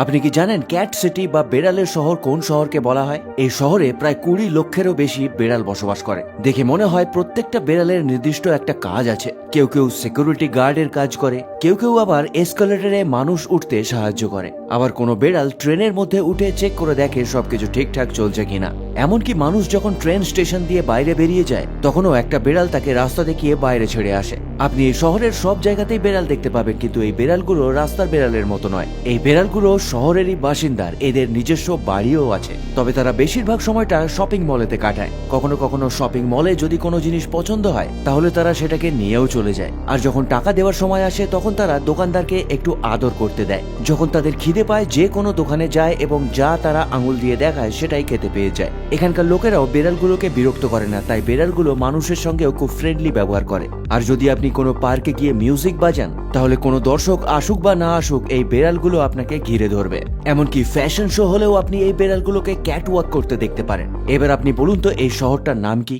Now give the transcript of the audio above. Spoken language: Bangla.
আপনি কি জানেন ক্যাট সিটি বা বেড়ালের শহর কোন শহরকে বলা হয়? এই শহরে প্রায় 20 লক্ষেরও বেশি বেড়াল বসবাস করে। দেখে মনে হয় প্রত্যেকটা বেড়ালের নির্দিষ্ট একটা কাজ আছে। কেউ কেউ সিকিউরিটি গার্ডের কাজ করে, কেউ কেউ আবার এসকালেটরে মানুষ উঠতে সাহায্য করে, আবার কোনো বেড়াল ট্রেনের মধ্যে উঠে চেক করে দেখে সবকিছু ঠিকঠাক চলছে কিনা। এমনকি মানুষ যখন ট্রেন স্টেশন দিয়ে বাইরে বেরিয়ে যায় তখনও একটা বেড়াল তাকে রাস্তা দেখিয়ে বাইরে ছেড়ে আসে। আপনি এই শহরের সব জায়গাতেই বেড়াল দেখতে পাবেন, কিন্তু এই বেড়ালগুলো রাস্তার বেড়ালের মতো নয়। এই বেড়ালগুলো শহরেরই বাসিন্দার, এদের নিজস্ব বাড়িও আছে, তবে তারা বেশিরভাগ সময়টা শপিং মলেতে কাটায়। কখনো কখনো শপিং মলে যদি কোনো জিনিস পছন্দ হয় তাহলে তারা সেটাকে নিয়েও চলে যায়। আর যখন টাকা দেওয়ার সময় আসে তখন তারা দোকানদারকে একটু আদর করতে দেয়। যখন তাদের খিদে পায় যে কোনো দোকানে যায় এবং যা তারা আঙুল দিয়ে দেখায় সেটাই খেতে পেয়ে যায়। এখানকার লোকেরাও বেড়ালগুলোকে বিরক্ত করে না, তাই বেড়ালগুলো মানুষের সঙ্গেও খুব ফ্রেন্ডলি ব্যবহার করে। আর যদি আপনি কোনো পার্কে গিয়ে মিউজিক বাজান তাহলে কোনো দর্শক আসুক বা না আসুক এই বেড়ালগুলো আপনাকে ঘিরে ধরবে। এমনকি ফ্যাশন শো হলেও আপনি এই বেড়ালগুলোকে ক্যাট ওয়াক করতে দেখতে পারেন। এবার আপনি বলুন তো এই শহরটার নাম কি?